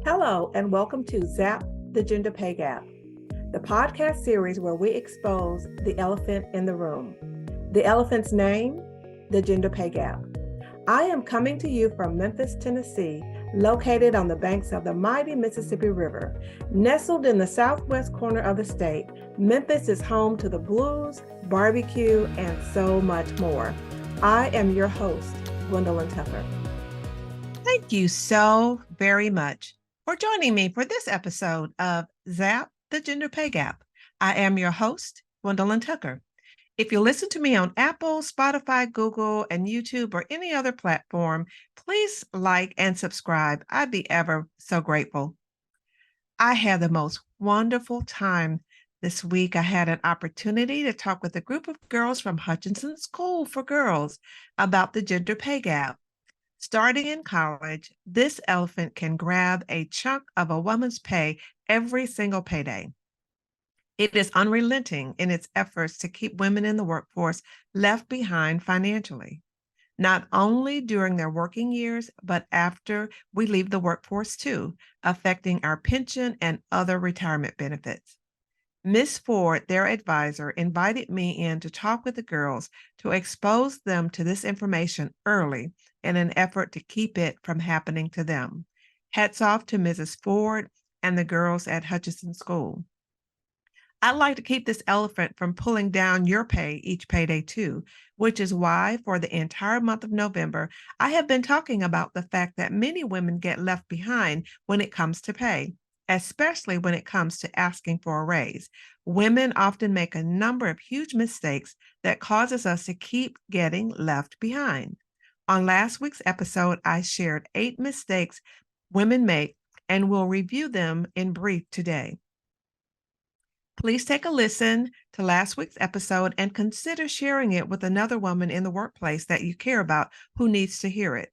Hello, and welcome to Zap the Gender Pay Gap, the podcast series where we expose the elephant in the room. The elephant's name, the gender pay gap. I am coming to you from Memphis, Tennessee, located on the banks of the mighty Mississippi River. Nestled in the southwest corner of the state, Memphis is home to the blues, barbecue, and so much more. I am your host, Gwendolyn Tucker. Thank you so very much for joining me for this episode of Zap the Gender Pay Gap. I am your host, Gwendolyn Tucker. If you listen to me on Apple, Spotify, Google, and YouTube, or any other platform, please like and subscribe. I'd be ever so grateful. I had the most wonderful time this week. I had an opportunity to talk with a group of girls from Hutchinson School for Girls about the gender pay gap. Starting in college, this elephant can grab a chunk of a woman's pay every single payday. It is unrelenting in its efforts to keep women in the workforce left behind financially, not only during their working years, but after we leave the workforce too, affecting our pension and other retirement benefits. Miss Ford, their advisor, invited me in to talk with the girls to expose them to this information early in an effort to keep it from happening to them. Hats off to Mrs. Ford and the girls at Hutchinson School. I'd like to keep this elephant from pulling down your pay each payday too, which is why for the entire month of November, I have been talking about the fact that many women get left behind when it comes to pay, especially when it comes to asking for a raise. Women often make a number of huge mistakes that causes us to keep getting left behind. On last week's episode, I shared 8 mistakes women make and will review them in brief today. Please take a listen to last week's episode and consider sharing it with another woman in the workplace that you care about who needs to hear it.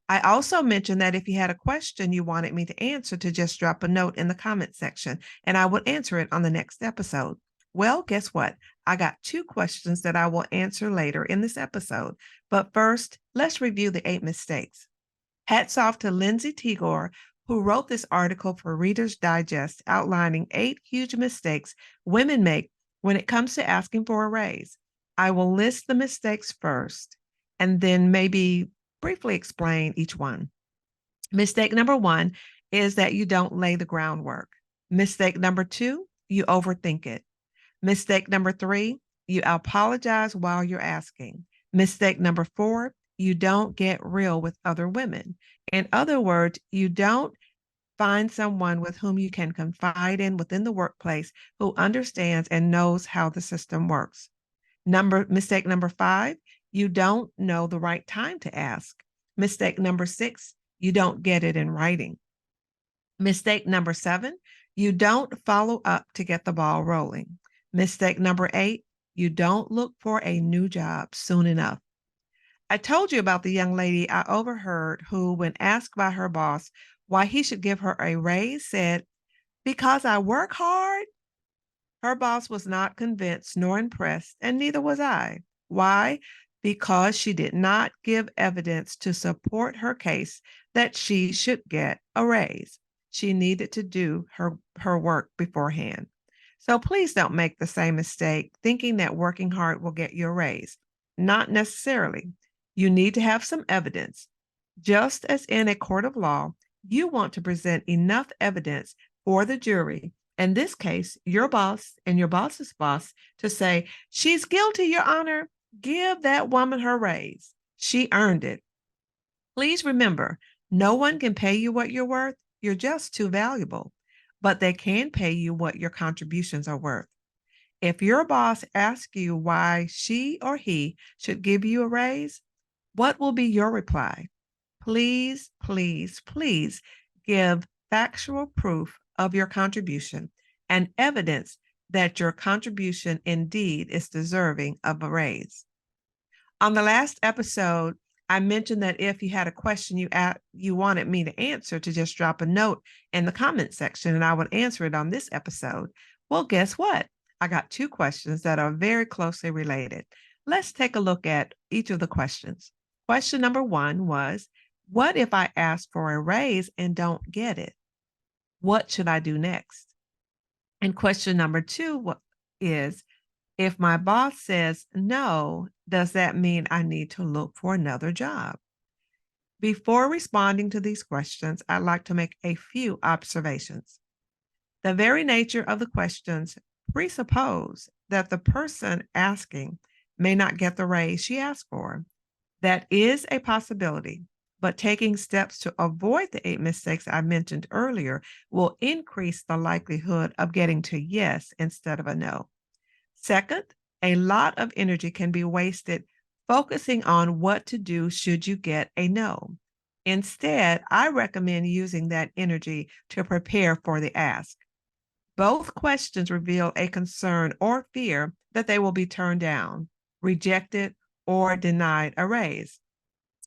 I also mentioned that if you had a question you wanted me to answer, to just drop a note in the comment section and I would answer it on the next episode. Well, guess what? I got 2 questions that I will answer later in this episode. But first, let's review the 8 mistakes. Hats off to Lindsay Tigor, who wrote this article for Reader's Digest outlining 8 huge mistakes women make when it comes to asking for a raise. I will list the mistakes first and then maybe briefly explain each one. Mistake number 1 is that you don't lay the groundwork. Mistake number 2, you overthink it. Mistake number 3, you apologize while you're asking. Mistake number 4, you don't get real with other women. In other words, you don't find someone with whom you can confide in within the workplace who understands and knows how the system works. Mistake number 5, you don't know the right time to ask. Mistake number 6, you don't get it in writing. Mistake number 7, you don't follow up to get the ball rolling. Mistake number 8, you don't look for a new job soon enough. I told you about the young lady I overheard who, when asked by her boss why he should give her a raise, said, "Because I work hard." Her boss was not convinced nor impressed, and neither was I. Why? Because she did not give evidence to support her case that she should get a raise. She needed to do her work beforehand. So please don't make the same mistake thinking that working hard will get you a raise. Not necessarily. You need to have some evidence. Just as in a court of law, you want to present enough evidence for the jury, in this case, your boss and your boss's boss, to say, "She's guilty, Your Honor. Give that woman her raise. She earned it." Please remember, no one can pay you what you're worth. You're just too valuable. But they can pay you what your contributions are worth. If your boss asks you why she or he should give you a raise, what will be your reply? Please, please, please give factual proof of your contribution and evidence that your contribution indeed is deserving of a raise. On the last episode, I mentioned that if you had a question you wanted me to answer, to just drop a note in the comment section and I would answer it on this episode. Well, guess what? I got 2 questions that are very closely related. Let's take a look at each of the questions. Question number 1 was, what if I ask for a raise and don't get it? What should I do next? And question number two is, if my boss says no, does that mean I need to look for another job? Before responding to these questions, I'd like to make a few observations. The very nature of the questions presuppose that the person asking may not get the raise she asked for. That is a possibility, but taking steps to avoid the 8 mistakes I mentioned earlier will increase the likelihood of getting to yes instead of a no. Second, a lot of energy can be wasted focusing on what to do should you get a no. Instead, I recommend using that energy to prepare for the ask. Both questions reveal a concern or fear that they will be turned down, rejected, or denied a raise.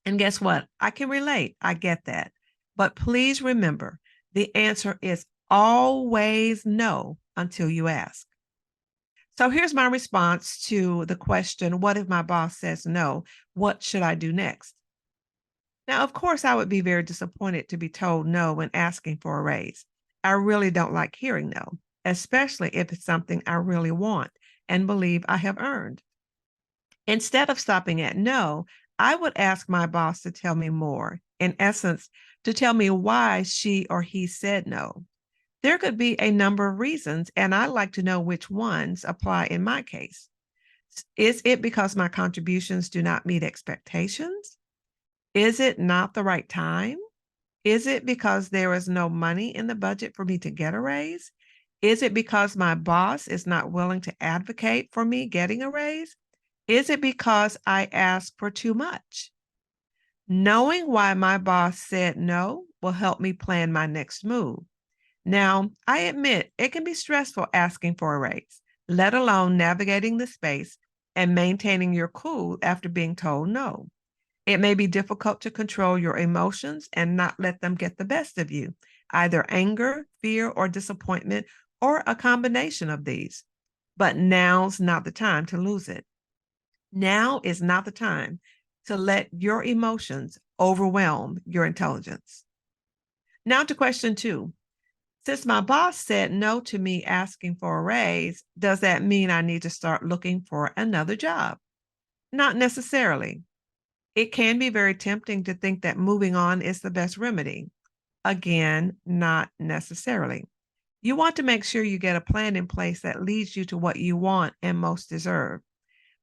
And guess what? I can relate. I get that. But please remember, the answer is always no until you ask. So here's my response to the question, what if my boss says no? What should I do next? Now, of course, I would be very disappointed to be told no when asking for a raise. I really don't like hearing no, especially if it's something I really want and believe I have earned. Instead of stopping at no, I would ask my boss to tell me more. In essence, to tell me why she or he said no. There could be a number of reasons, and I'd like to know which ones apply in my case. Is it because my contributions do not meet expectations? Is it not the right time? Is it because there is no money in the budget for me to get a raise? Is it because my boss is not willing to advocate for me getting a raise? Is it because I asked for too much? Knowing why my boss said no will help me plan my next move. Now, I admit it can be stressful asking for a raise, let alone navigating the space and maintaining your cool after being told no. It may be difficult to control your emotions and not let them get the best of you, either anger, fear, or disappointment, or a combination of these. But now's not the time to lose it. Now is not the time to let your emotions overwhelm your intelligence. Now to question two. Since my boss said no to me asking for a raise, does that mean I need to start looking for another job? Not necessarily. It can be very tempting to think that moving on is the best remedy. Again, not necessarily. You want to make sure you get a plan in place that leads you to what you want and most deserve.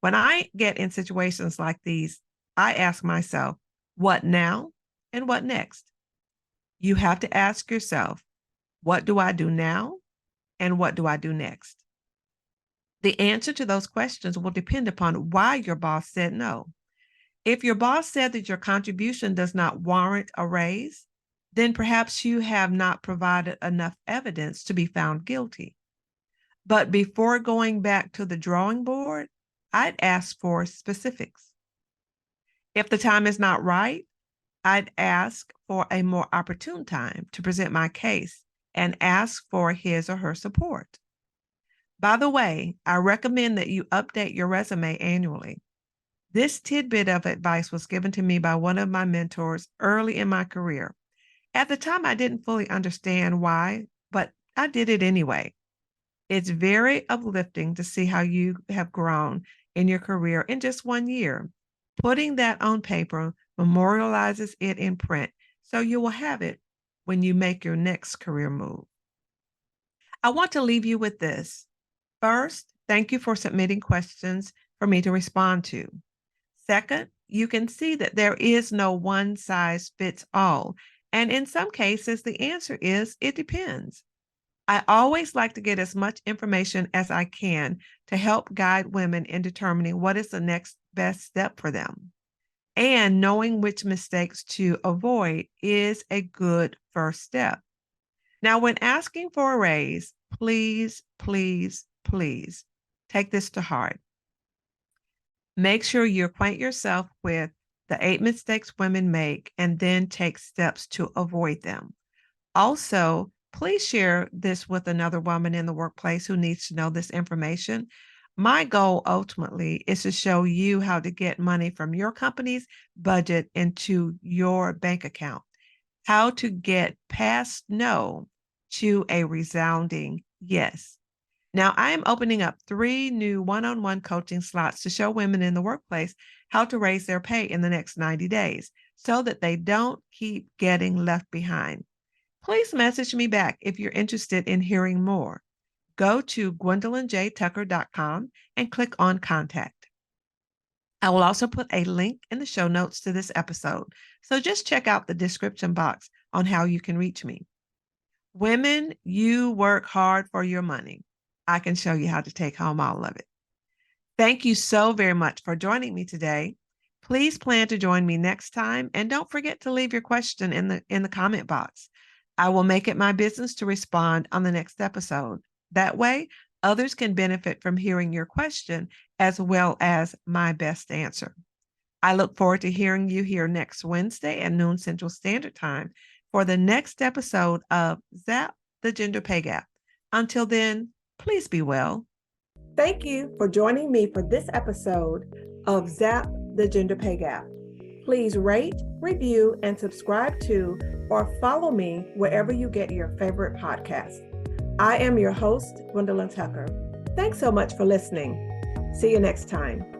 When I get in situations like these, I ask myself, what now and what next? You have to ask yourself, what do I do now and what do I do next? The answer to those questions will depend upon why your boss said no. If your boss said that your contribution does not warrant a raise, then perhaps you have not provided enough evidence to be found guilty. But before going back to the drawing board, I'd ask for specifics. If the time is not right, I'd ask for a more opportune time to present my case and ask for his or her support. By the way, I recommend that you update your resume annually. This tidbit of advice was given to me by one of my mentors early in my career. At the time, I didn't fully understand why, but I did it anyway. It's very uplifting to see how you have grown in your career in just 1 year. Putting that on paper memorializes it in print, so you will have it when you make your next career move. I want to leave you with this. First, thank you for submitting questions for me to respond to. Second, you can see that there is no one size fits all. And in some cases, the answer is it depends. I always like to get as much information as I can to help guide women in determining what is the next best step for them. And knowing which mistakes to avoid is a good first step. Now, when asking for a raise, please, please, please take this to heart. Make sure you acquaint yourself with the 8 mistakes women make and then take steps to avoid them. Also, please share this with another woman in the workplace who needs to know this information. My goal ultimately is to show you how to get money from your company's budget into your bank account, how to get past no to a resounding yes. Now, I am opening up 3 new one-on-one coaching slots to show women in the workplace how to raise their pay in the next 90 days so that they don't keep getting left behind. Please message me back if you're interested in hearing more. Go to GwendolynJTucker.com and click on Contact. I will also put a link in the show notes to this episode, so just check out the description box on how you can reach me. Women, you work hard for your money. I can show you how to take home all of it. Thank you so very much for joining me today. Please plan to join me next time, and don't forget to leave your question in the comment box. I will make it my business to respond on the next episode. That way, others can benefit from hearing your question as well as my best answer. I look forward to hearing you here next Wednesday at noon Central Standard Time for the next episode of Zap the Gender Pay Gap. Until then, please be well. Thank you for joining me for this episode of Zap the Gender Pay Gap. Please rate, review, and subscribe to or follow me wherever you get your favorite podcast. I am your host, Gwendolyn Tucker. Thanks so much for listening. See you next time.